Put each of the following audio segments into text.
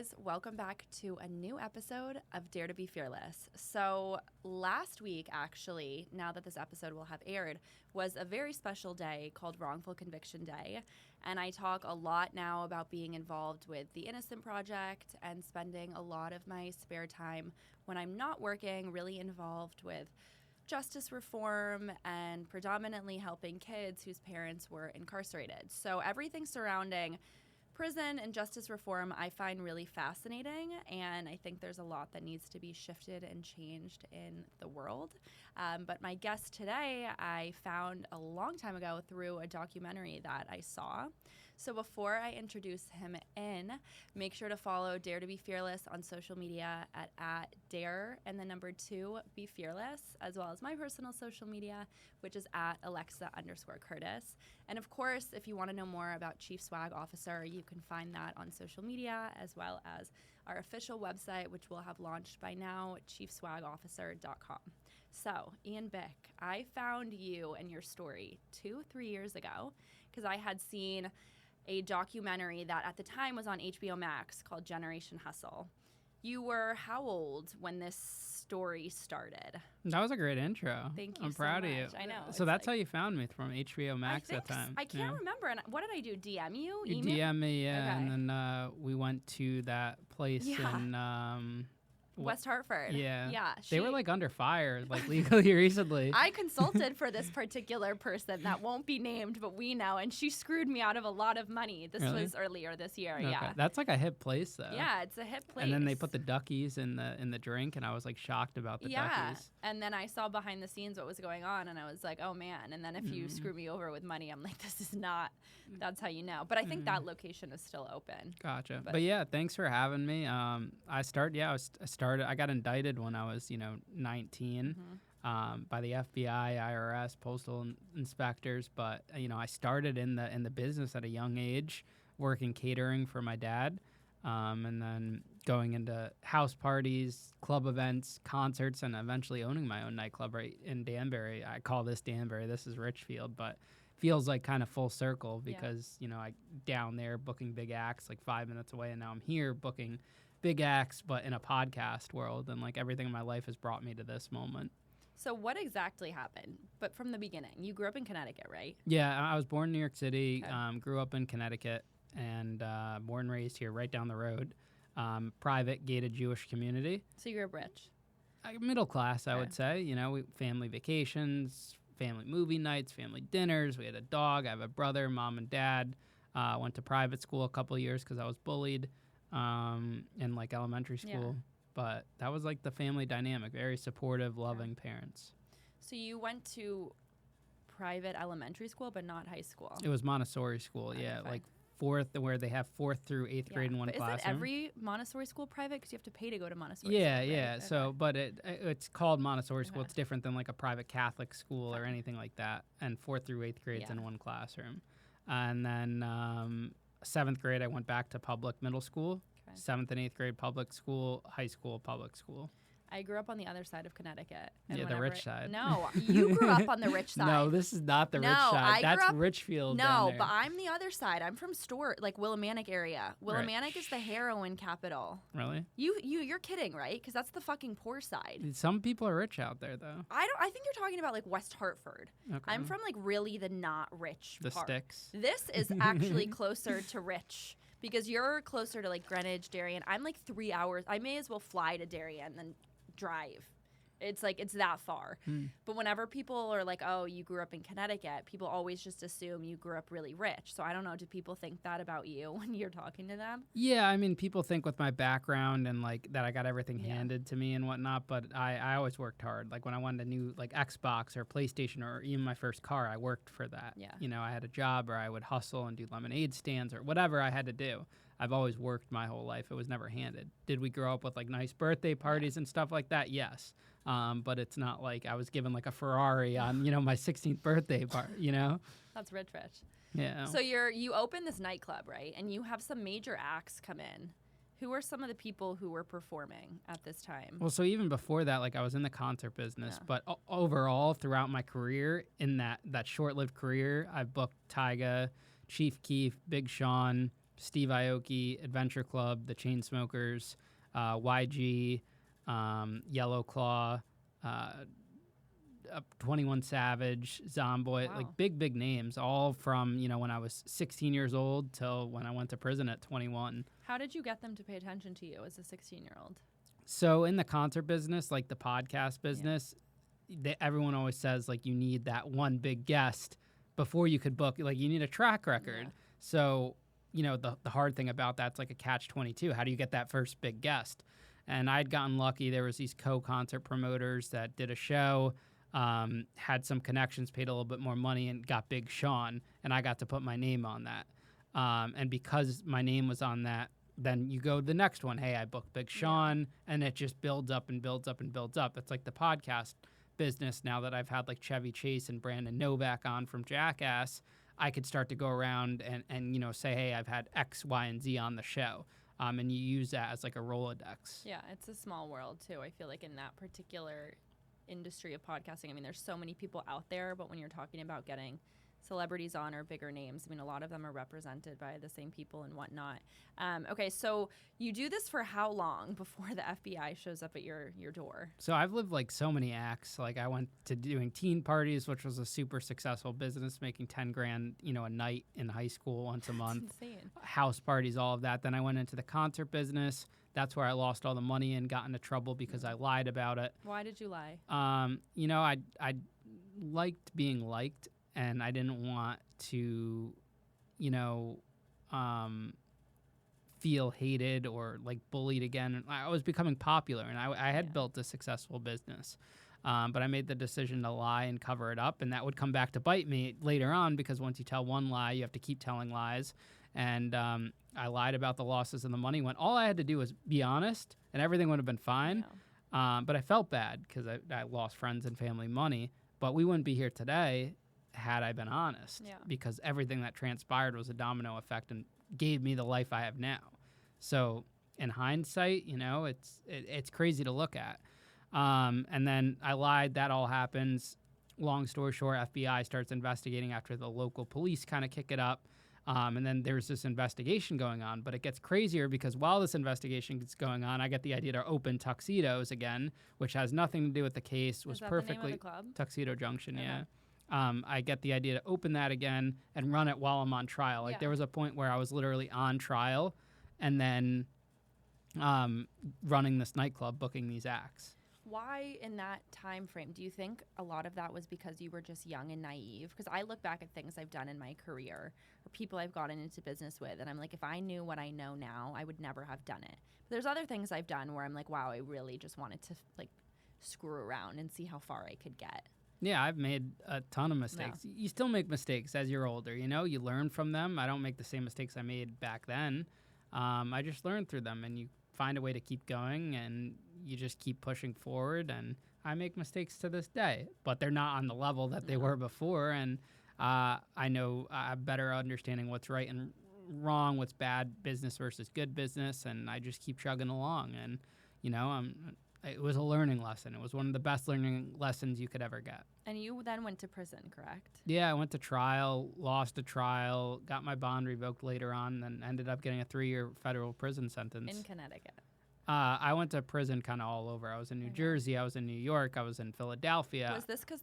guys, welcome back to a new episode of Dare to Be Fearless. So last week, actually, now that this episode will have aired, was a very special day called Wrongful Conviction Day. And I talk a lot now about being involved with the Innocent Project and spending a lot of my spare time when I'm not working really involved with justice reform and predominantly helping kids whose parents were incarcerated. So everything surrounding prison and justice reform I find really fascinating, and I think there's a lot that needs to be shifted and changed in the world. But my guest today I found a long time ago through a documentary that I saw. So before I introduce him in, make sure to follow Dare to Be Fearless on social media at Dare and the number 2 Be Fearless, as well as my personal social media, which is at Alexa_Curtis. And of course, if you want to know more about Chief Swag Officer, you can find that on social media, as well as our official website, which will have launched by now, chiefswagofficer.com. So, Ian Bick, I found you and your story 2-3 years ago because I had seen a documentary that at the time was on HBO Max called Generation Hustle. You were how old when this story started? That was a great intro. Thank you. I'm so proud much. of you. I know. So that's how you found me, from HBO Max that time. I can't remember. And what did I do? DM you? You Email? DM me, yeah, Okay. and then we went to that place in West Hartford. Yeah. Yeah. They were like under fire, like legally recently. I consulted for this particular person that won't be named, but we know, and she screwed me out of a lot of money. This Really? was earlier this year. Okay. Yeah. That's like a hip place though. Yeah, it's a hip place. And then they put the duckies in the drink, and I was like shocked about the duckies. And then I saw behind the scenes what was going on, and I was like, oh man. And then if you screw me over with money, I'm like, this is not. That's how you know. But I think that location is still open. Gotcha. But yeah, thanks for having me. I got indicted when I was 19 by the FBI, IRS, postal inspectors. But I started in the business at a young age, working catering for my dad, and then going into house parties, club events, concerts, and eventually owning my own nightclub right in Danbury. I call this Danbury. This is Richfield, but feels like kind of full circle because I down there booking big acts like 5 minutes away, and now I'm here booking big acts, but in a podcast world, and like everything in my life has brought me to this moment. So what exactly happened? But from the beginning, you grew up in Connecticut, right? Yeah, I was born in New York City, Okay. Grew up in Connecticut, and born and raised here right down the road. Private, gated Jewish community. So you grew up rich. Middle class, I Okay. would say. Family vacations, family movie nights, family dinners. We had a dog. I have a brother, mom and dad. Went to private school a couple of years because I was bullied in like elementary school. Yeah. But that was like the family dynamic, very supportive, loving parents. So you went to private elementary school, but not high school. It was Montessori school, yeah, Okay. like fourth, where they have 4th through 8th grade in one but classroom. Isn't every Montessori school private? Because you have to pay to go to Montessori Yeah, school, right? yeah. Okay. So, but it's called Montessori school. Okay. It's different than like a private Catholic school or anything like that. And 4th through 8th grades Yeah. in one classroom. And then 7th grade, I went back to public middle school. Okay. 7th and 8th grade, public school. High school, public school. I grew up on the other side of Connecticut. And Yeah, the whenever rich side. No, you grew up on the rich side. No, this is not the rich No, side. I That's grew up- Richfield. down No, there. but I'm the other side. I'm from like Willimantic area. Right. Willimantic is the heroin capital. Really? You're kidding, right? Because that's the fucking poor side. Some people are rich out there, though. I think you're talking about like West Hartford. Okay. I'm from like really the not rich the part. sticks. This is actually closer to rich because you're closer to like Greenwich, Darien. I'm like 3 hours. I may as well fly to Darien than drive. It's like it's that far. But whenever people are like, oh, you grew up in Connecticut, people always just assume you grew up really rich. So I don't know, do people think that about you when you're talking to them? Yeah, I mean, people think with my background and like that I got everything Yeah. handed to me and whatnot, but I always worked hard. Like when I wanted a new like Xbox or PlayStation or even my first car, I worked for that. Yeah. I had a job, or I would hustle and do lemonade stands or whatever I had to do. I've always worked my whole life. It was never handed. Did we grow up with like nice birthday parties and stuff like that? Yes. But it's not like I was given like a Ferrari on, my 16th birthday party, That's rich. Yeah. So you open this nightclub, right? And you have some major acts come in. Who are some of the people who were performing at this time? Well, so even before that, like I was in the concert business, Yeah. but overall throughout my career, in that short-lived career, I've booked Tyga, Chief Keef, Big Sean, Steve Aoki, Adventure Club, The Chainsmokers, YG, Yellow Claw, 21 Savage, Zomboy, Wow. like big names, all from, when I was 16 years old till when I went to prison at 21. How did you get them to pay attention to you as a 16-year-old? So in the concert business, like the podcast business, everyone always says, like, you need that one big guest before you could book. Like, you need a track record. Yeah. So, the hard thing about that's like a catch-22. How do you get that first big guest? And I'd gotten lucky. There was these co-concert promoters that did a show, had some connections, paid a little bit more money, and got Big Sean, and I got to put my name on that. And because my name was on that, then you go to the next one. Hey, I booked Big Sean, and it just builds up and builds up and builds up. It's like the podcast business. Now that I've had like Chevy Chase and Brandon Novak on from Jackass, I could start to go around and say, hey, I've had X, Y, and Z on the show. And you use that as like a Rolodex. Yeah, it's a small world too. I feel like in that particular industry of podcasting, I mean, there's so many people out there, but when you're talking about getting celebrities on or bigger names, I mean, a lot of them are represented by the same people and whatnot. Okay, so you do this for how long before the FBI shows up at your door? So I've lived like so many acts. Like I went to doing teen parties, which was a super successful business, making 10 grand, a night in high school once a month. That's insane. House parties, all of that. Then I went into the concert business. That's where I lost all the money and got into trouble because I lied about it. Why did you lie? I liked being liked, and I didn't want to, feel hated or like bullied again. I was becoming popular, and I had built a successful business. But I made the decision to lie and cover it up, and that would come back to bite me later on because once you tell one lie, you have to keep telling lies. And I lied about the losses and the money when all I had to do was be honest, and everything would have been fine. Yeah. But I felt bad because I lost friends and family money. But we wouldn't be here today had I been honest, because everything that transpired was a domino effect and gave me the life I have now. So in hindsight, it's crazy to look at. And then I lied. That all happens. Long story short, FBI starts investigating after the local police kind of kick it up. And then there's this investigation going on. But it gets crazier because while this investigation is going on, I get the idea to open Tuxedos again, which has nothing to do with the case. Was Is that perfectly the name of the club? Tuxedo Junction, Okay. yeah. I get the idea to open that again and run it while I'm on trial. Like there was a point where I was literally on trial and then running this nightclub, booking these acts. Why in that time frame? Do you think a lot of that was because you were just young and naive? Because I look back at things I've done in my career or people I've gotten into business with, and I'm like, if I knew what I know now, I would never have done it. But there's other things I've done where I'm like, wow, I really just wanted to like screw around and see how far I could get. Yeah, I've made a ton of mistakes. You still make mistakes as you're older, you learn from them. I don't make the same mistakes I made back then. I just learn through them, and you find a way to keep going, and you just keep pushing forward. And I make mistakes to this day, but they're not on the level that they were before. And I know I have better understanding what's right and wrong, what's bad business versus good business, and I just keep chugging along. And, it was a learning lesson. It was one of the best learning lessons you could ever get. And you then went to prison, correct? Yeah, I went to trial, lost a trial, got my bond revoked later on, and ended up getting a 3-year federal prison sentence. In Connecticut. I went to prison kind of all over. I was in New Jersey, I was in New York, I was in Philadelphia. Was this because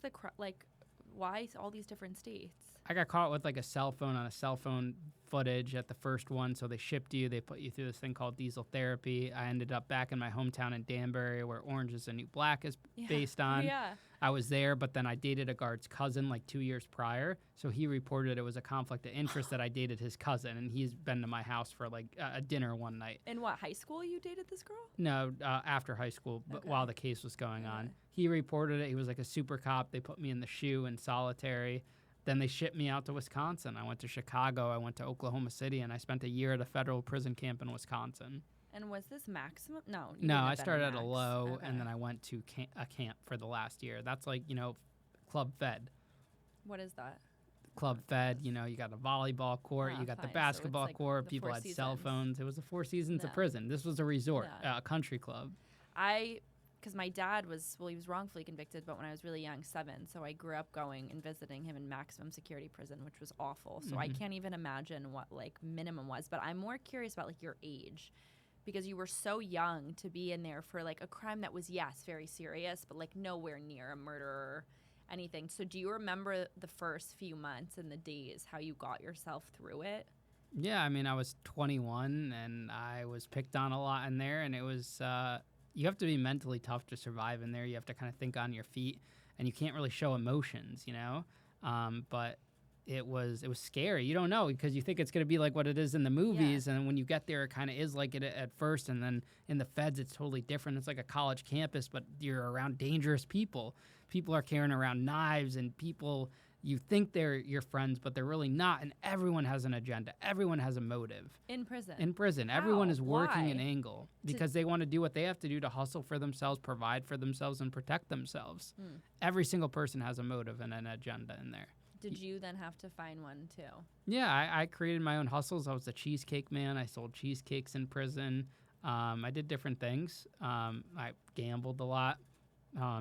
why all these different states? I got caught with like a cell phone footage at the first one, so they shipped you. They put you through this thing called diesel therapy. I ended up back in my hometown in Danbury, where Orange is the New Black is based on. Yeah. I was there, but then I dated a guard's cousin like 2 years prior, so he reported it was a conflict of interest that I dated his cousin, and he's been to my house for like a dinner one night. In what, high school you dated this girl? No, after high school, but while the case was going on. He reported it. He was like a super cop. They put me in the shoe in solitary. Then they shipped me out to Wisconsin. I went to Chicago. I went to Oklahoma City, and I spent a year at a federal prison camp in Wisconsin. And was this maximum? No. No, I started at a low, and then I went to a camp for the last year. That's like, Club Fed. What is that? Club Fed, you got a volleyball court, you got the basketball court, people had cell phones. It was the 4 seasons of prison. This was a resort, a country club. Because because my dad he was wrongfully convicted, but when I was really young, 7. So I grew up going and visiting him in maximum security prison, which was awful. So I can't even imagine what like minimum was. But I'm more curious about like your age, because you were so young to be in there for like a crime that was, yes, very serious, but like nowhere near a murder or anything. So do you remember the first few months and the days, how you got yourself through it? Yeah, I mean, I was 21 and I was picked on a lot in there, and it was you have to be mentally tough to survive in there. You have to kind of think on your feet, and you can't really show emotions, you know. But it was scary. You don't know because you think it's going to be like what it is in the movies, and when you get there, it kind of is like it at first, and then in the feds, it's totally different. It's like a college campus, but you're around dangerous people. People are carrying around knives, and people. You think they're your friends, but they're really not, and everyone has an agenda. Everyone has a motive. In prison? In prison. How? Everyone is working Why? an angle because they want to do what they have to do to hustle for themselves, provide for themselves, and protect themselves. Every single person has a motive and an agenda in there. Did you then have to find one, too? Yeah, I created my own hustles. I was a cheesecake man. I sold cheesecakes in prison. I did different things. I gambled a lot.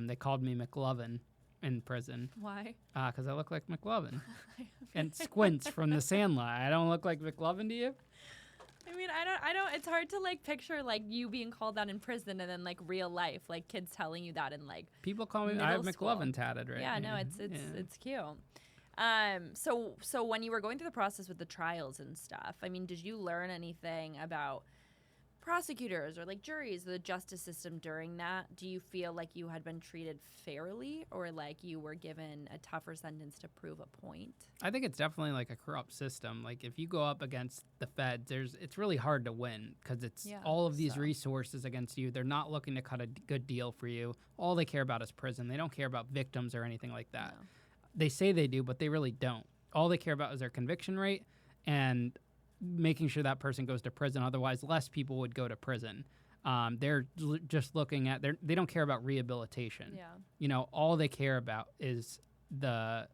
They called me McLovin in prison. Why? Because I look like McLovin. And Squints from The Sandlot. I don't look like McLovin to you? I mean, I don't, it's hard to like picture like you being called that in prison and then like real life, like kids telling you that in like people call me, I have McLovin tatted right Yeah, here. no, it's cute. So when you were going through the process with the trials and stuff, I mean, did you learn anything about prosecutors or like juries, the justice system during that? Do you feel like you had been treated fairly, or like you were given a tougher sentence to prove a point? I think it's definitely like a corrupt system. Like if you go up against the feds, it's really hard to win because it's all of these resources against you. They're not looking to cut a good deal for you. All they care about is prison. They don't care about victims or anything like that. No. They say they do, but they really don't. All they care about is their conviction rate and making sure that person goes to prison. Otherwise, less people would go to prison. They're just looking at, they don't care about rehabilitation. Yeah. You know, all they care about is the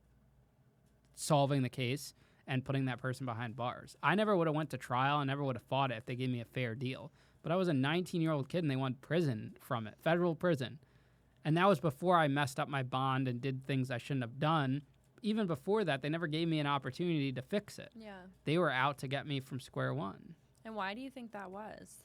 solving the case and putting that person behind bars. I never would have went to trial. I never would have fought it if they gave me a fair deal. But I was a 19-year-old kid and they wanted prison from it, federal prison. And that was before I messed up my bond and did things I shouldn't have done. Even before that, they never gave me an opportunity to fix it. Yeah. They were out to get me from square one. And why do you think that was?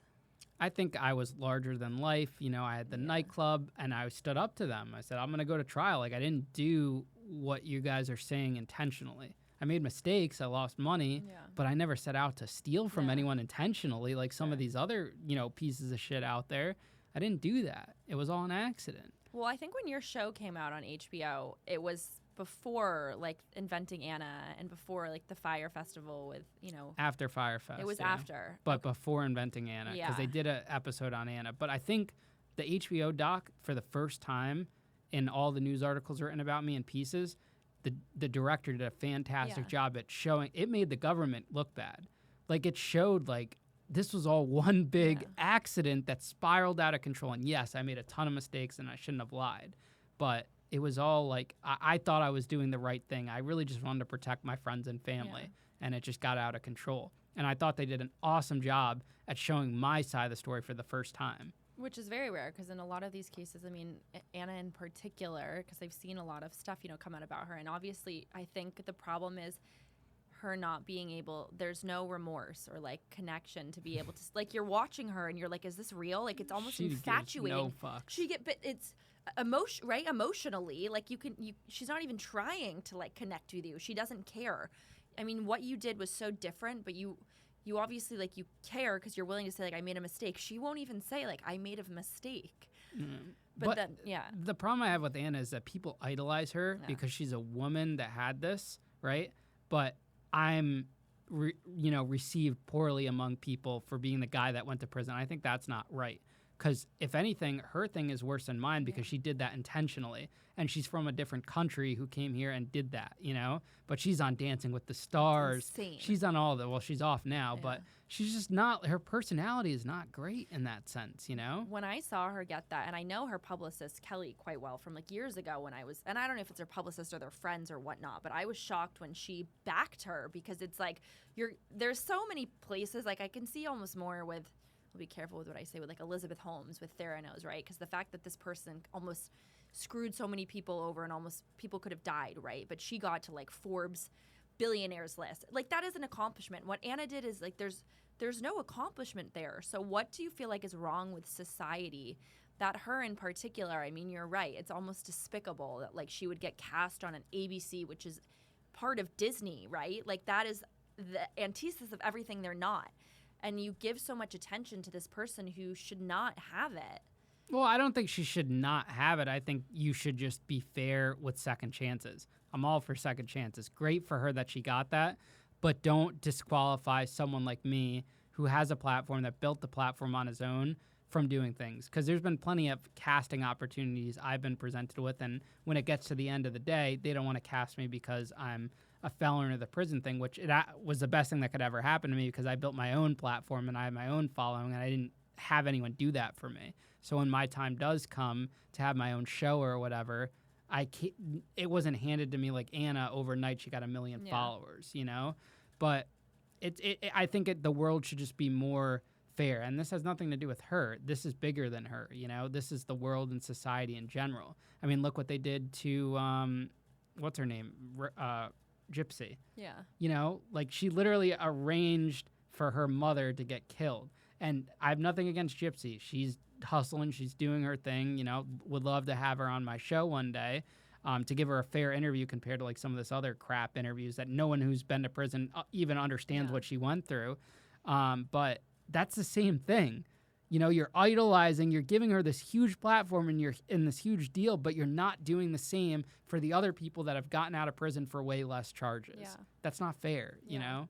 I think I was larger than life. You know, I had the nightclub, and I stood up to them. I said, I'm going to go to trial. Like, I didn't do what you guys are saying intentionally. I made mistakes. I lost money, but I never set out to steal from anyone intentionally like some of these other, you know, pieces of shit out there. I didn't do that. It was all an accident. Well, I think when your show came out on HBO, it was before like Inventing Anna and before like the Fire Festival with, you know, after Fire Fest. It was after. But before Inventing Anna, because they did an episode on Anna. But I think the HBO doc, for the first time in all the news articles written about me in pieces, the director did a fantastic job at showing, it made the government look bad. Like it showed like this was all one big accident that spiraled out of control. And yes, I made a ton of mistakes and I shouldn't have lied. But it was all like, I thought I was doing the right thing. I really just wanted to protect my friends and family, and it just got out of control. And I thought they did an awesome job at showing my side of the story for the first time. Which is very rare, because in a lot of these cases, I mean, Anna in particular, because I've seen a lot of stuff, you know, come out about her. And obviously, I think the problem is her not being able, there's no remorse or like connection to be able to, like you're watching her and you're like, is this real? Like it's almost infatuating. No fucks. But it's emotionally, like she's not even trying to like connect with you. She doesn't care. I mean, what you did was so different, but you obviously like you care because you're willing to say like I made a mistake. She won't even say like I made a mistake. But then the problem I have with Anna is that people idolize her because she's a woman that had this, right? But I'm received poorly among people for being the guy that went to prison. I think that's not right. Because if anything, her thing is worse than mine because she did that intentionally. And she's from a different country who came here and did that, you know? But she's on Dancing with the Stars. She's on all the, well, she's off now, but she's just not, her personality is not great in that sense, you know? When I saw her get that, and I know her publicist, Kelly, quite well from like years ago when I was, and I don't know if it's her publicist or their friends or whatnot, but I was shocked when she backed her because it's like, there's so many places, like I can see almost more with I'll be careful with what I say, with like Elizabeth Holmes with Theranos, right? Because the fact that this person almost screwed so many people over and almost people could have died, right? But she got to like Forbes billionaires list. Like that is an accomplishment. What Anna did is like there's no accomplishment there. So what do you feel like is wrong with society that her in particular, I mean, you're right. It's almost despicable that like she would get cast on an ABC, which is part of Disney, right? Like that is the antithesis of everything they're not. And you give so much attention to this person who should not have it. Well, I don't think she should not have it. I think you should just be fair with second chances. I'm all for second chances. Great for her that she got that, but don't disqualify someone like me who has a platform that built the platform on his own from doing things. Because there's been plenty of casting opportunities I've been presented with, and when it gets to the end of the day, they don't want to cast me because I'm a felon or the prison thing, which was the best thing that could ever happen to me because I built my own platform and I have my own following, and I didn't have anyone do that for me. So when my time does come to have my own show or whatever, it wasn't handed to me like Anna overnight. She got 1 million followers, you know. But I think the world should just be more fair, and this has nothing to do with her. This is bigger than her, you know. This is the world and society in general. I mean, look what they did to what's her name, Gypsy. Yeah. You know, like she literally arranged for her mother to get killed. And I have nothing against Gypsy. She's hustling. She's doing her thing. You know, would love to have her on my show one day to give her a fair interview compared to like some of this other crap interviews that no one who's been to prison even understands what she went through. But that's the same thing. You know, you're idolizing, you're giving her this huge platform and you're in this huge deal, but you're not doing the same for the other people that have gotten out of prison for way less charges. Yeah. That's not fair, you know?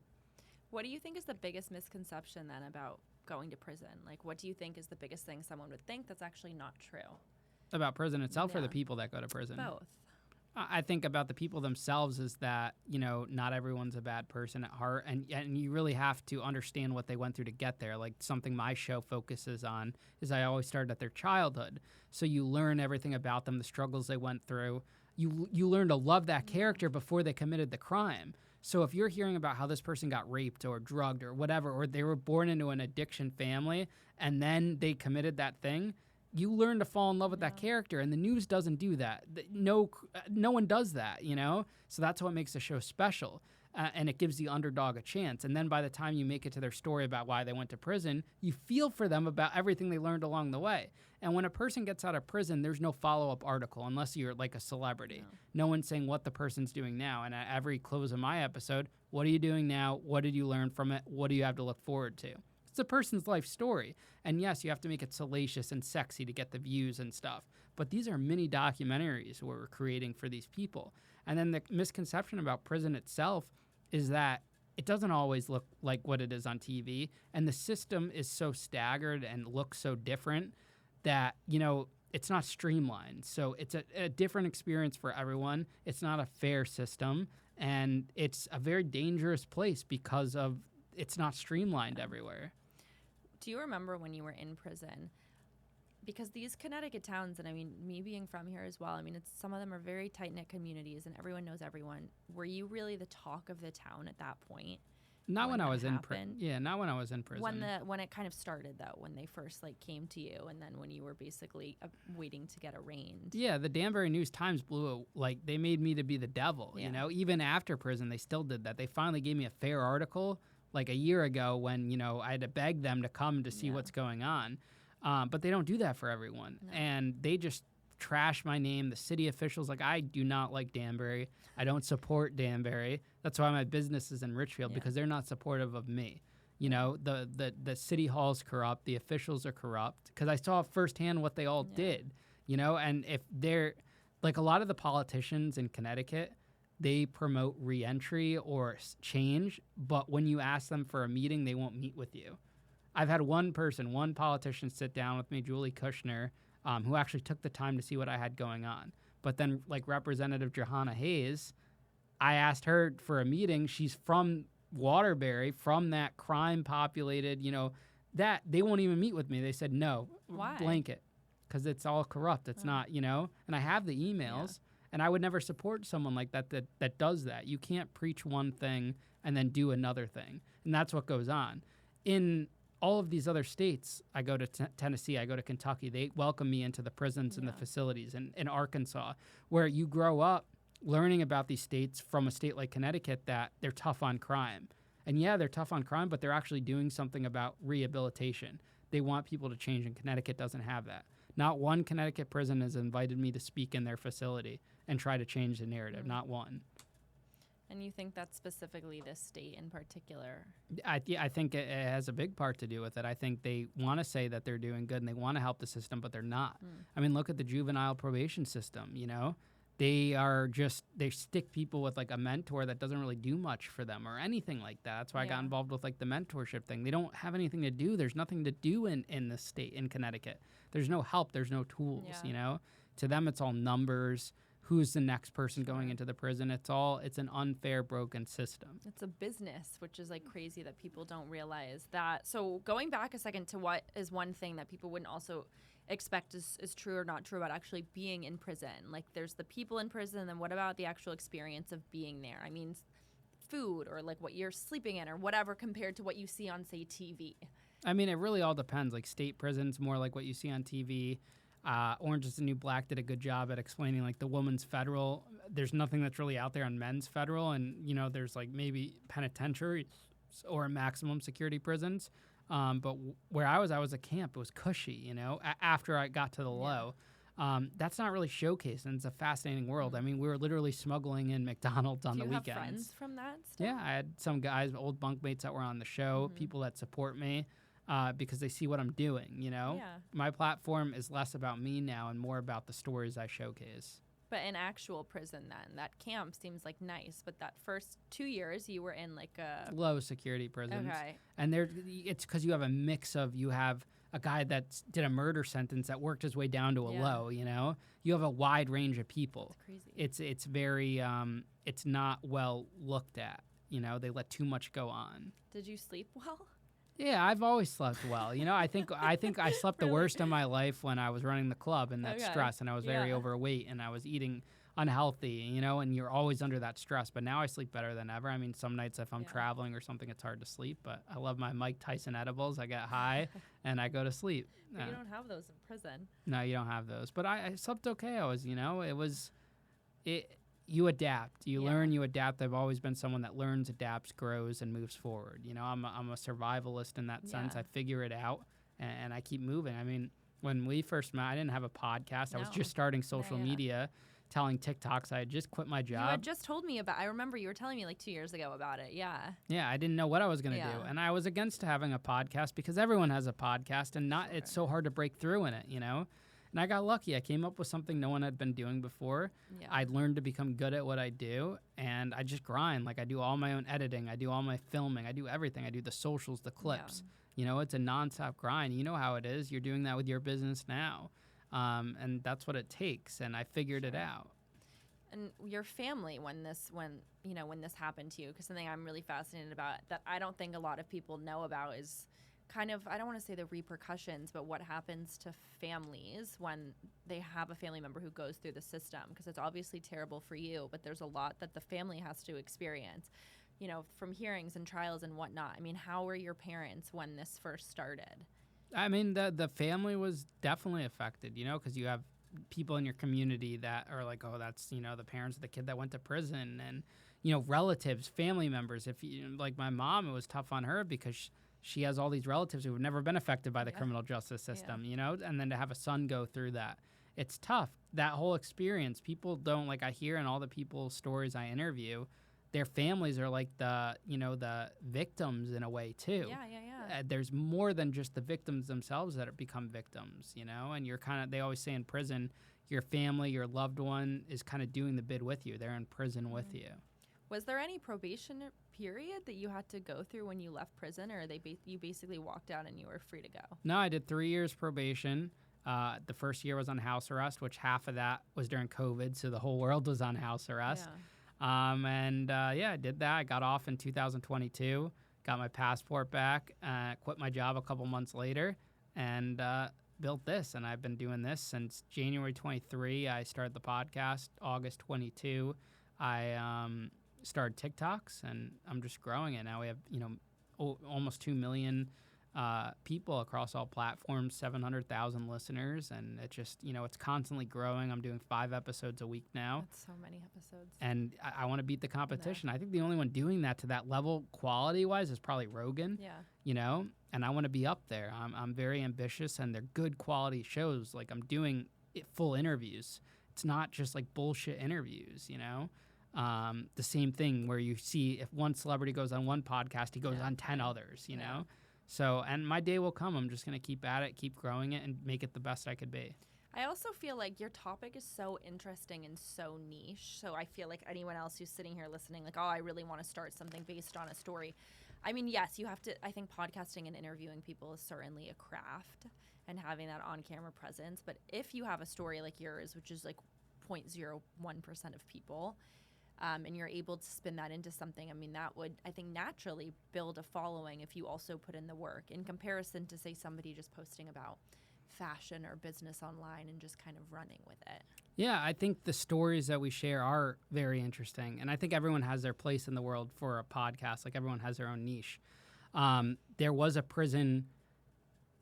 What do you think is the biggest misconception then about going to prison? Like, what do you think is the biggest thing someone would think that's actually not true? About prison itself or the people that go to prison? Both. I think about the people themselves is that, you know, not everyone's a bad person at heart, and you really have to understand what they went through to get there. Like something my show focuses on is I always start at their childhood. So you learn everything about them, the struggles they went through. You learn to love that character before they committed the crime. So if you're hearing about how this person got raped or drugged or whatever, or they were born into an addiction family and then they committed that thing, you learn to fall in love with that character, and the news doesn't do that. No one does that, you know? So that's what makes the show special, and it gives the underdog a chance. And then by the time you make it to their story about why they went to prison, you feel for them about everything they learned along the way. And when a person gets out of prison, there's no follow-up article unless you're like a celebrity. No one's saying what the person's doing now. And at every close of my episode, what are you doing now? What did you learn from it? What do you have to look forward to? It's a person's life story. And yes, you have to make it salacious and sexy to get the views and stuff. But these are mini documentaries we're creating for these people. And then the misconception about prison itself is that it doesn't always look like what it is on TV. And the system is so staggered and looks so different that, you know, it's not streamlined. So it's a different experience for everyone. It's not a fair system. And it's a very dangerous place because of it's not streamlined everywhere. Do you remember when you were in prison? Because these Connecticut towns, and I mean, me being from here as well, I mean, some of them are very tight-knit communities and everyone knows everyone. Were you really the talk of the town at that point? Not when I was in prison. Yeah, not when I was in prison. When it kind of started, though, when they first like came to you, and then when you were basically waiting to get arraigned. Yeah, the Danbury News-Times they made me to be the devil. You know, even after prison, they still did that. They finally gave me a fair article like a year ago when, you know, I had to beg them to come to see what's going on. But they don't do that for everyone. No. And they just trash my name. The city officials, like, I do not like Danbury. I don't support Danbury. That's why my business is in Richfield, because they're not supportive of me. You know, the city hall's corrupt. The officials are corrupt. Because I saw firsthand what they all did, you know. And if they're, like a lot of the politicians in Connecticut, they promote reentry or change, but when you ask them for a meeting, they won't meet with you. I've had one politician sit down with me, Julie Kushner, who actually took the time to see what I had going on. But then, like Representative Johanna Hayes, I asked her for a meeting. She's from Waterbury, from that crime-populated, you know, that they won't even meet with me. They said no. Why? Blanket. Because it's all corrupt. It's not, you know, and I have the emails. And I would never support someone like that does that. You can't preach one thing and then do another thing. And that's what goes on. In all of these other states, I go to Tennessee, I go to Kentucky, they welcome me into the prisons and the facilities. In Arkansas, where you grow up learning about these states from a state like Connecticut that they're tough on crime. And yeah, they're tough on crime, but they're actually doing something about rehabilitation. They want people to change, and Connecticut doesn't have that. Not one Connecticut prison has invited me to speak in their facility and try to change the narrative, not one. And you think that's specifically this state in particular? I think it has a big part to do with it. I think they want to say that they're doing good and they want to help the system, but they're not. I mean, look at the juvenile probation system, you know? They stick people with like a mentor that doesn't really do much for them or anything like that. That's why I got involved with like the mentorship thing. They don't have anything to do. There's nothing to do in the state, in Connecticut. There's no help. There's no tools, you know? To them, it's all numbers. Who's the next person going into the prison? It's an unfair, broken system. It's a business, which is like crazy that people don't realize that. So going back a second to what is one thing that people wouldn't also expect is true or not true about actually being in prison. Like there's the people in prison, and then what about the actual experience of being there? I mean, food or like what you're sleeping in or whatever compared to what you see on, say, TV. I mean, it really all depends. Like state prisons, more like what you see on TV. Orange is the New Black did a good job at explaining like the women's federal. There's nothing that's really out there on men's federal, and you know there's like maybe penitentiary or maximum security prisons. But where I was a camp. It was cushy, you know. After I got to the low, that's not really showcased, and it's a fascinating world. I mean, we were literally smuggling in McDonald's on the weekends. Do you have friends from that stuff? Yeah, I had some guys, old bunkmates that were on the show, people that support me. Because they see what I'm doing, you know? Yeah. My platform is less about me now and more about the stories I showcase. But in actual prison then, that camp seems like nice, but that first 2 years you were in like a... Low security prisons. Okay. And it's because you have a mix of, you have a guy that did a murder sentence that worked his way down to a low, you know? You have a wide range of people. That's crazy. It's very, it's not well looked at, you know? They let too much go on. Did you sleep well? Yeah, I've always slept well. You know, I think I slept the worst of my life when I was running the club and that stress, and I was very overweight and I was eating unhealthy, you know, and you're always under that stress. But now I sleep better than ever. I mean, some nights if I'm traveling or something, it's hard to sleep, but I love my Mike Tyson edibles. I get high and I go to sleep. But you don't have those in prison. No, you don't have those. But I slept okay. I was, you know, you adapt, you learn, you adapt. I've always been someone that learns, adapts, grows, and moves forward. You know, I'm a survivalist in that sense. I figure it out, and I keep moving. I mean, when we first met, I didn't have a podcast. I was just starting social media, telling TikToks. I had just quit my job. You had just told me about. I remember you were telling me like 2 years ago about it. Yeah. Yeah, I didn't know what I was going to do, and I was against having a podcast because everyone has a podcast, and it's so hard to break through in it. You know. And I got lucky. I came up with something no one had been doing before. Yeah. I learned to become good at what I do, and I just grind. Like I do all my own editing. I do all my filming. I do everything. I do the socials, the clips. Yeah. You know, it's a nonstop grind. You know how it is. You're doing that with your business now, and that's what it takes. And I figured it out. And your family, when this happened to you, because something I'm really fascinated about that I don't think a lot of people know about is kind of, I don't want to say the repercussions, but what happens to families when they have a family member who goes through the system, because it's obviously terrible for you, but there's a lot that the family has to experience, you know, from hearings and trials and whatnot. I mean, how were your parents when this first started? I mean, the family was definitely affected, you know, because you have people in your community that are like, oh, that's, you know, the parents of the kid that went to prison, and, you know, relatives, family members. If you, like my mom, it was tough on her because she has all these relatives who have never been affected by the criminal justice system, you know, and then to have a son go through that, it's tough. That whole experience, people don't, like I hear in all the people's stories I interview, their families are like the victims in a way too. Yeah. There's more than just the victims themselves that have become victims, you know, and you're kind of, they always say in prison, your family, your loved one is kind of doing the bid with you. They're in prison with you. Was there any probation period that you had to go through when you left prison, or you basically walked out and you were free to go? No, I did 3 years probation. The first year was on house arrest, which half of that was during COVID, so the whole world was on house arrest. Yeah. I did that. I got off in 2022, got my passport back, quit my job a couple months later, and built this. And I've been doing this since January 23. I started the podcast. August 22, I started TikToks, and I'm just growing it. Now we have, you know, almost 2 million people across all platforms, 700,000 listeners, and it just, it's constantly growing. I'm doing 5 episodes a week now. That's so many episodes. And I want to beat the competition. I think the only one doing that to that level quality-wise is probably Rogan. Yeah. And I want to be up there. I'm very ambitious, and they're good quality shows. Like, I'm doing full interviews. It's not just like bullshit interviews, the same thing where you see if one celebrity goes on one podcast, he goes on 10 others, you know? So, and my day will come. I'm just going to keep at it, keep growing it, and make it the best I could be. I also feel like your topic is so interesting and so niche. So I feel like anyone else who's sitting here listening, like, oh, I really want to start something based on a story. I mean, yes, you have to, I think podcasting and interviewing people is certainly a craft and having that on-camera presence. But if you have a story like yours, which is like 0.01% of people, and you're able to spin that into something, I mean, that would, I think, naturally build a following if you also put in the work in comparison to, say, somebody just posting about fashion or business online and just kind of running with it. Yeah, I think the stories that we share are very interesting. And I think everyone has their place in the world for a podcast. Like, everyone has their own niche. There was a prison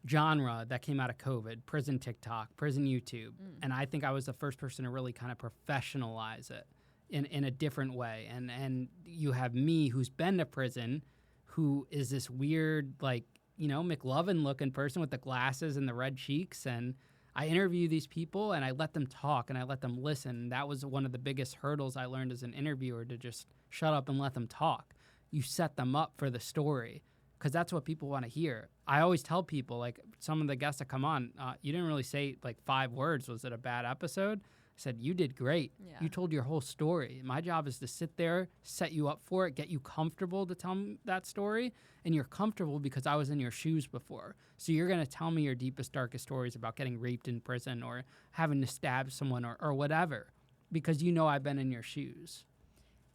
genre that came out of COVID, prison TikTok, prison YouTube. And I think I was the first person to really kind of professionalize it in a different way. And you have me, who's been to prison, who is this weird, like, McLovin-looking person with the glasses and the red cheeks. And I interview these people, and I let them talk, and I let them listen. That was one of the biggest hurdles I learned as an interviewer, to just shut up and let them talk. You set them up for the story, because that's what people want to hear. I always tell people, like, some of the guests that come on, you didn't really say, like, 5 words. Was it a bad episode? I said, you did great. Yeah. You told your whole story. My job is to sit there, set you up for it, get you comfortable to tell me that story. And you're comfortable because I was in your shoes before. So you're going to tell me your deepest, darkest stories about getting raped in prison or having to stab someone or whatever, because I've been in your shoes.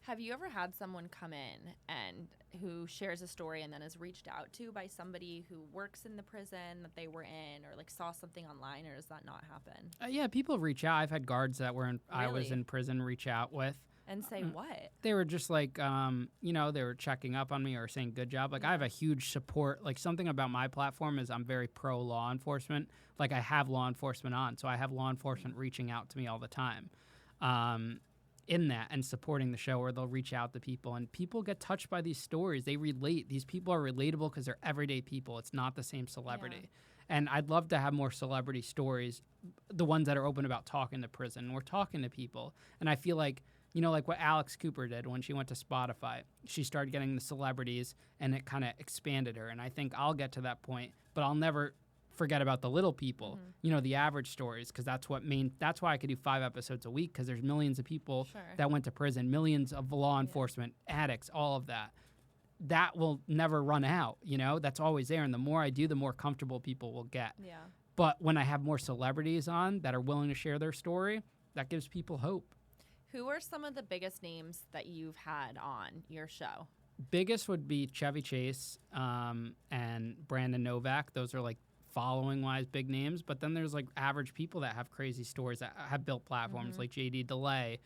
Have you ever had someone come in and who shares a story and then is reached out to by somebody who works in the prison that they were in, or like saw something online, or does that not happen? Yeah, people reach out. I've had guards that were I was Really? in prison reach out with. And say what? They were just like, they were checking up on me or saying good job. Like, I have a huge support. Like, something about my platform is I'm very pro law enforcement. Like, I have law enforcement on, so I have law enforcement reaching out to me all the time. In that and supporting the show, where they'll reach out to people, and people get touched by these stories. They relate. These people are relatable because they're everyday people. It's not the same celebrity. Yeah. And I'd love to have more celebrity stories, the ones that are open about talking to prison. We're talking to people. And I feel like, like what Alex Cooper did when she went to Spotify. She started getting the celebrities, and it kind of expanded her. And I think I'll get to that point, but I'll never forget about the little people, the average stories, because that's why I could do 5 episodes a week, because there's millions of people that went to prison, millions of law enforcement, addicts, all of that. That will never run out, that's always there. And the more I do, the more comfortable people will get. Yeah. But when I have more celebrities on that are willing to share their story, that gives people hope. Who are some of the biggest names that you've had on your show? Biggest would be Chevy Chase and Brandon Novak. Those are like following-wise big names. But then there's like average people that have crazy stories that have built platforms, like JD DeLay,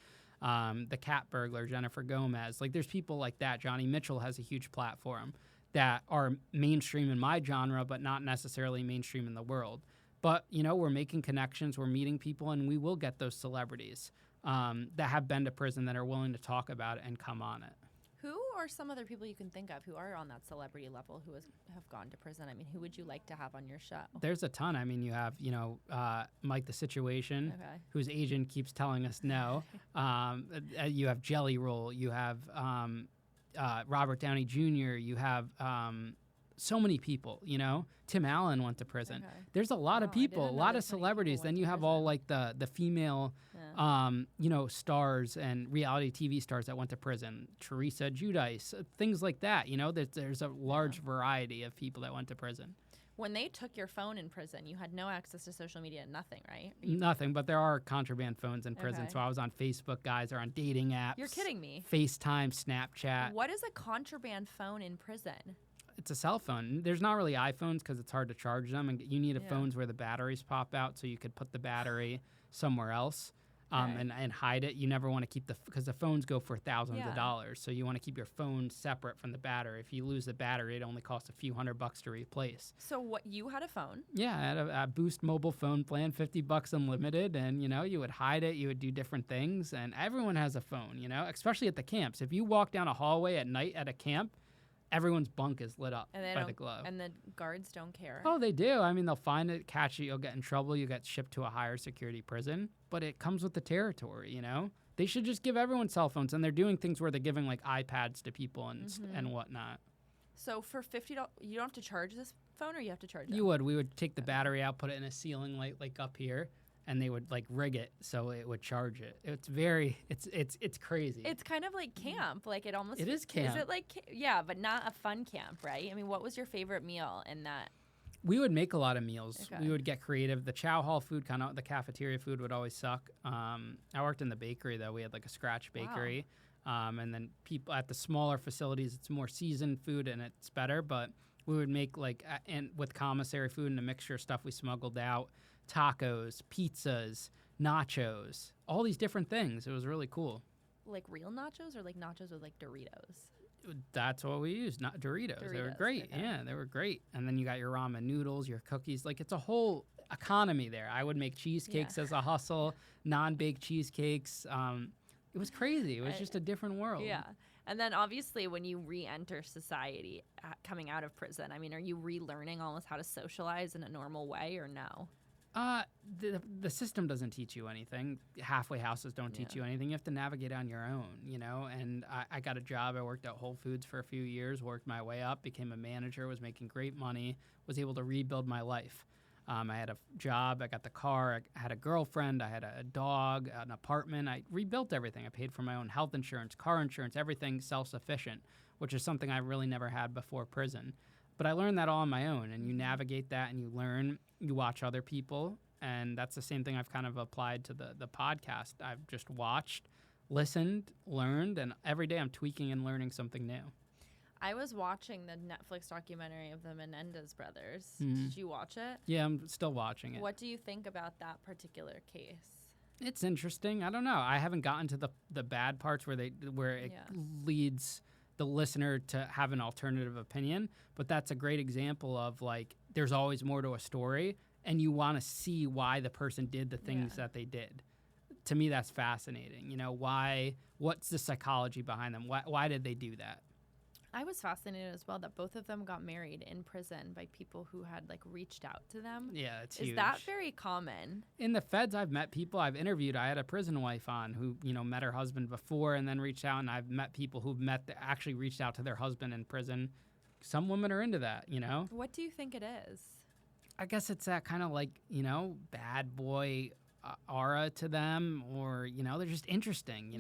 the cat burglar, Jennifer Gomez. Like, there's people like that. Johnny Mitchell has a huge platform that are mainstream in my genre, but not necessarily mainstream in the world. But, we're making connections, we're meeting people, and we will get those celebrities that have been to prison that are willing to talk about it and come on it. Who are some other people you can think of who are on that celebrity level who have gone to prison? I mean, who would you like to have on your show? There's a ton. I mean, you have, Mike the Situation, whose agent keeps telling us no. You have Jelly Roll. You have Robert Downey Jr. You have so many people, Tim Allen went to prison. There's a lot of people, a lot of celebrities. Then you have all like the female, stars and reality TV stars that went to prison. Teresa Giudice, things like that. There's a large variety of people that went to prison. When they took your phone in prison, you had no access to social media, nothing, right? Nothing, but there are contraband phones in prison. So I was on Facebook, guys, or on dating apps. You're kidding me. FaceTime, Snapchat. What is a contraband phone in prison? It's a cell phone. There's not really iPhones because it's hard to charge them, and you need phones where the batteries pop out so you could put the battery somewhere else. and hide it. You never want to keep because the phones go for thousands of dollars. So you want to keep your phone separate from the battery. If you lose the battery, it only costs a few $100 to replace. So what, you had a phone? Yeah, I had a Boost mobile phone plan, $50 unlimited, and you would hide it. You would do different things, and everyone has a phone. Especially at the camps. If you walk down a hallway at night at a camp, everyone's bunk is lit up by the glow. And the guards don't care. Oh, they do. I mean, they'll find it, catch you, you'll get in trouble, you get shipped to a higher security prison. But it comes with the territory, They should just give everyone cell phones, and they're doing things where they're giving like iPads to people and whatnot. So for $50, you don't have to charge this phone, or you have to charge it? You would. We would take the battery out, put it in a ceiling light like up here, and they would like rig it so it would charge it. It's crazy. It's kind of like camp. Like it almost. It is camp. Is it like but not a fun camp, right? I mean, what was your favorite meal in that? We would make a lot of meals. Okay. We would get creative. The chow hall food, the cafeteria food would always suck. I worked in the bakery though. We had like a scratch bakery. Wow. And then people at the smaller facilities, it's more seasoned food and it's better. But we would make and with commissary food and a mixture of stuff we smuggled out. Tacos, pizzas, nachos, all these different things. It was really cool. Like real nachos, or like nachos with like Doritos? That's what we used, not Doritos. They were great. Okay. Yeah, they were great. And then you got your ramen noodles, your cookies. Like it's a whole economy there. I would make cheesecakes as a hustle, non-baked cheesecakes. It was crazy. It was just a different world. Yeah. And then obviously when you re-enter society coming out of prison, I mean, are you relearning almost how to socialize in a normal way, or no? The system doesn't teach you anything. Halfway houses don't teach you anything. You have to navigate on your own, And I got a job. I worked at Whole Foods for a few years, worked my way up, became a manager, was making great money, was able to rebuild my life. I had a job. I got the car. I had a girlfriend. I had a dog, an apartment. I rebuilt everything. I paid for my own health insurance, car insurance, everything self-sufficient, which is something I really never had before prison. But I learned that all on my own, and you navigate that and you learn, you watch other people, and that's the same thing I've kind of applied to the podcast. I've just watched, listened, learned, and every day I'm tweaking and learning something new. I was watching the Netflix documentary of the Menendez brothers. Did you watch it? Yeah, I'm still watching it. What do you think about that particular case? It's interesting. I don't know. I haven't gotten to the bad parts where it leads the listener to have an alternative opinion, but that's a great example of like there's always more to a story, and you want to see why the person did the things that they did. To me, that's fascinating. What's the psychology behind them? Why did they do that? I was fascinated as well that both of them got married in prison by people who had like reached out to them. Yeah, it's huge. Is that very common? In the feds, I've met people I've interviewed. I had a prison wife on who, met her husband before and then reached out, and I've met people who've actually reached out to their husband in prison. Some women are into that, What do you think it is? I guess it's that kind of like, bad boy aura to them, or they're just interesting.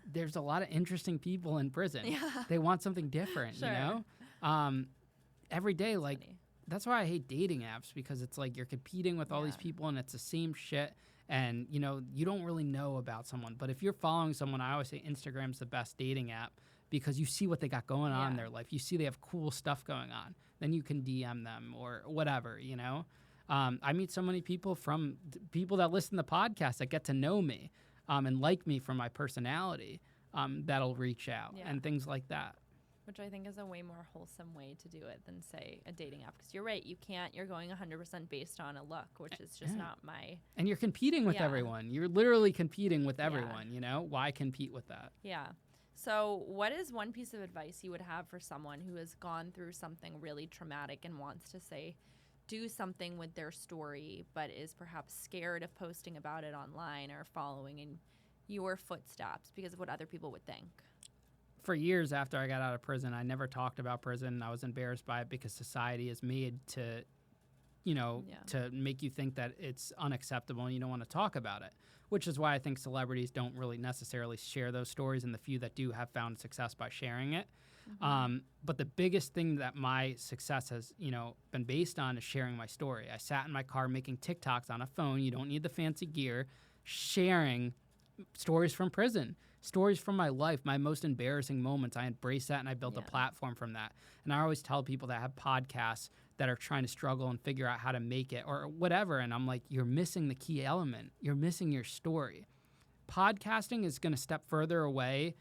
There's a lot of interesting people in prison. They want something different. Sure. Every day, like that's why I hate dating apps, because it's like you're competing with all these people and it's the same shit, and you don't really know about someone. But if you're following someone, I always say Instagram's the best dating app, because you see what they got going on in their life. You see they have cool stuff going on, then you can DM them or whatever. I meet so many people from people that listen to the podcast that get to know me and like me for my personality, that'll reach out and things like that. Which I think is a way more wholesome way to do it than, say, a dating app. Because you're right, you're going 100% based on a look, which is just not my... And you're competing with everyone. You're literally competing with everyone, Why compete with that? Yeah. So what is one piece of advice you would have for someone who has gone through something really traumatic and wants to, say, do something with their story, but is perhaps scared of posting about it online or following in your footsteps because of what other people would think? For years after I got out of prison, I never talked about prison. I was embarrassed by it because society is made to, to make you think that it's unacceptable and you don't want to talk about it, which is why I think celebrities don't really necessarily share those stories, and the few that do have found success by sharing it. But the biggest thing that my success has, been based on is sharing my story. I sat in my car making TikToks on a phone. You don't need the fancy gear. Sharing stories from prison, stories from my life, my most embarrassing moments. I embraced that, and I built a platform from that. And I always tell people that have podcasts that are trying to struggle and figure out how to make it or whatever. And I'm like, you're missing the key element. You're missing your story. podcasting is going to step further away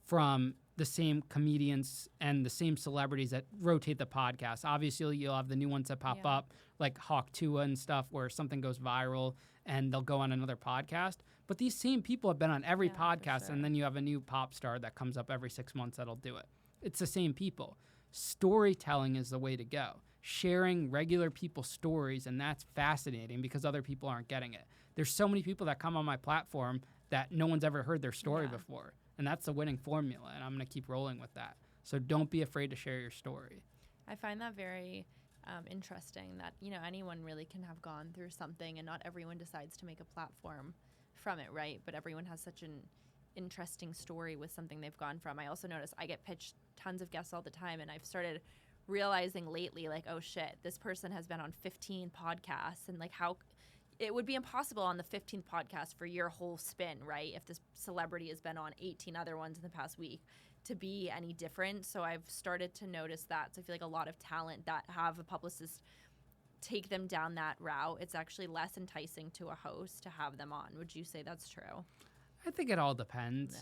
from the same comedians and the same celebrities that rotate the podcast. Obviously, you'll have the new ones that pop up, like Hawk Tua and stuff, where something goes viral and they'll go on another podcast. But these same people have been on every podcast, and then you have a new pop star that comes up every 6 months that'll do it. It's the same people. Storytelling is the way to go. Sharing regular people's stories, and that's fascinating because other people aren't getting it. There's so many people that come on my platform that no one's ever heard their story before, and that's the winning formula, and I'm going to keep rolling with that. So don't be afraid to share your story. I find that very interesting that, anyone really can have gone through something, and not everyone decides to make a platform from it, right? But everyone has such an interesting story with something they've gone from. I also notice I get pitched tons of guests all the time, and I've started realizing lately, like, oh shit, this person has been on 15 podcasts, and like how it would be impossible on the 15th podcast for your whole spin, right? If this celebrity has been on 18 other ones in the past week to be any different. So I've started to notice that. So I feel like a lot of talent that have a publicist take them down that route, it's actually less enticing to a host to have them on. Would you say that's true? I think it all depends.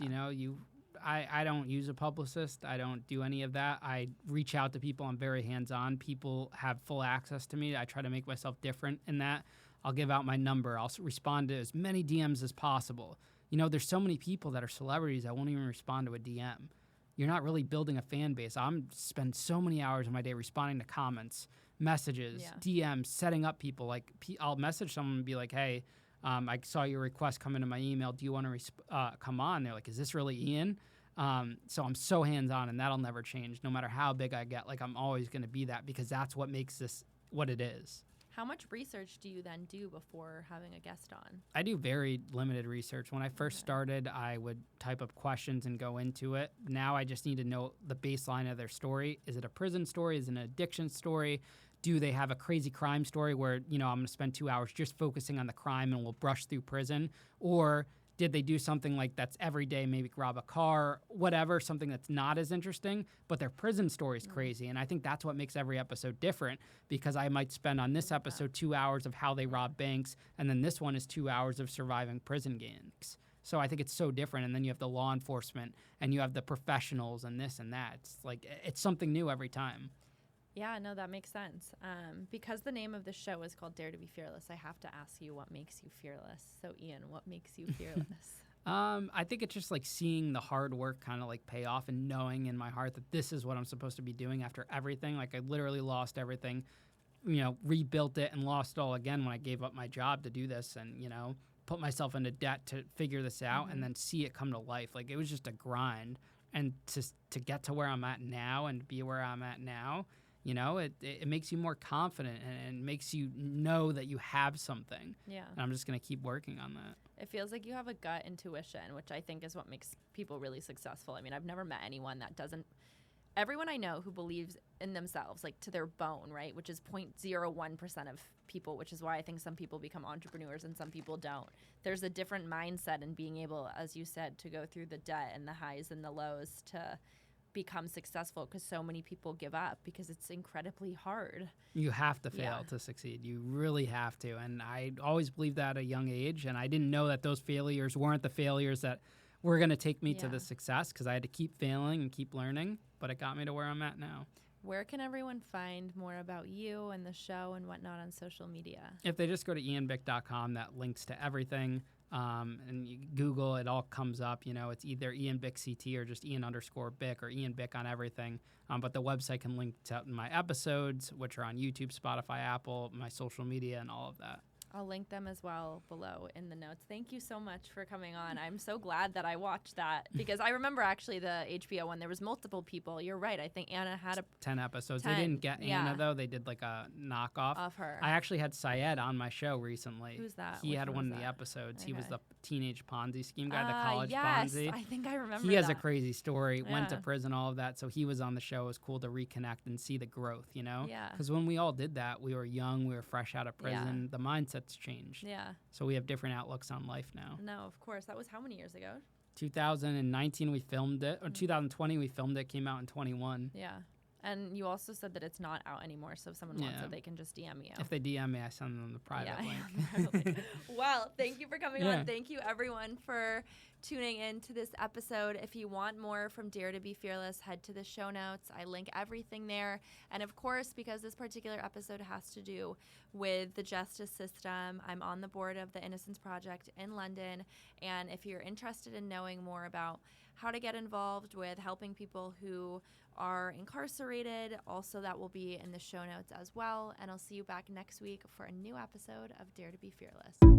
I don't use a publicist. I don't do any of that. I reach out to people. I'm very hands-on. People have full access to me. I try to make myself different in that. I'll give out my number. I'll respond to as many DMs as possible. There's so many people that are celebrities that won't even respond to a DM. You're not really building a fan base. I'm spend so many hours of my day responding to comments, messages, DMs, setting up people. Like, I'll message someone and be like, hey, I saw your request come into my email. Do you want to come on? They're like, is this really Ian? So I'm so hands-on, and that'll never change. No matter how big I get, like, I'm always going to be that because that's what makes this what it is. How much research do you then do before having a guest on? I do very limited research. When I first started, I would type up questions and go into it. Now I just need to know the baseline of their story. Is it a prison story? Is it an addiction story? Do they have a crazy crime story where, I'm going to spend 2 hours just focusing on the crime and we'll brush through prison? Or did they do something like that's every day, maybe rob a car, whatever, something that's not as interesting, but their prison story is crazy. And I think that's what makes every episode different, because I might spend on this episode 2 hours of how they rob banks, and then this one is 2 hours of surviving prison gangs. So I think it's so different. And then you have the law enforcement, and you have the professionals, and this and that. It's like, it's something new every time. Yeah, no, that makes sense. Because the name of the show is called Dare to be Fearless, I have to ask you, what makes you fearless? So, Ian, what makes you fearless? I think it's just like seeing the hard work kind of like pay off, and knowing in my heart that this is what I'm supposed to be doing after everything. Like, I literally lost everything, rebuilt it and lost it all again when I gave up my job to do this, and, put myself into debt to figure this out and then see it come to life. Like, it was just a grind. And to get to where I'm at now and be where I'm at now, it makes you more confident, and makes you know that you have something. Yeah. And I'm just going to keep working on that. It feels like you have a gut intuition, which I think is what makes people really successful. I mean, I've never met anyone that doesn't. Everyone I know who believes in themselves, like to their bone, right, which is 0.01% of people, which is why I think some people become entrepreneurs and some people don't. There's a different mindset in being able, as you said, to go through the debt and the highs and the lows to become successful, because so many people give up because it's incredibly hard. You have to fail to succeed. You really have to. And I always believed that at a young age, and I didn't know that those failures weren't the failures that were going to take me to the success, because I had to keep failing and keep learning, but it got me to where I'm at now. Where can everyone find more about you and the show and whatnot on social media? If they just go to ianbick.com, that links to everything. And you Google, it all comes up. It's either Ian Bick CT or just Ian_Bick or Ian Bick on everything. But the website can link to my episodes, which are on YouTube, Spotify, Apple, my social media, and all of that. I'll link them as well below in the notes. Thank you so much for coming on. I'm so glad that I watched that, because I remember actually the HBO one. There was multiple people. You're right. I think Anna had 10 episodes. 10. They didn't get Anna, though. They did like a knockoff of her. I actually had Syed on my show recently. Who's that? He had one of the episodes. Okay. He was the teenage Ponzi scheme guy, the college Ponzi. I think I remember He has a crazy story, went to prison, all of that. So he was on the show. It was cool to reconnect and see the growth, Yeah. Because when we all did that, we were young, we were fresh out of prison. Yeah. The mindset's changed. Yeah. So we have different outlooks on life now. No, of course. That was how many years ago? 2019 we filmed it, or 2020 we filmed it, came out in 21. Yeah. And you also said that it's not out anymore, so if someone wants Yeah. it, they can just DM you. If they DM me, I send them the private Yeah. link. Well, thank you for coming Yeah. on. Thank you, everyone, for tuning in to this episode. If you want more from Dare to Be Fearless, head to the show notes. I link everything there. And of course, because this particular episode has to do with the justice system, I'm on the board of the Innocence Project in London. And if you're interested in knowing more about how to get involved with helping people who are incarcerated, also that will be in the show notes as well. And I'll see you back next week for a new episode of Dare to Be Fearless.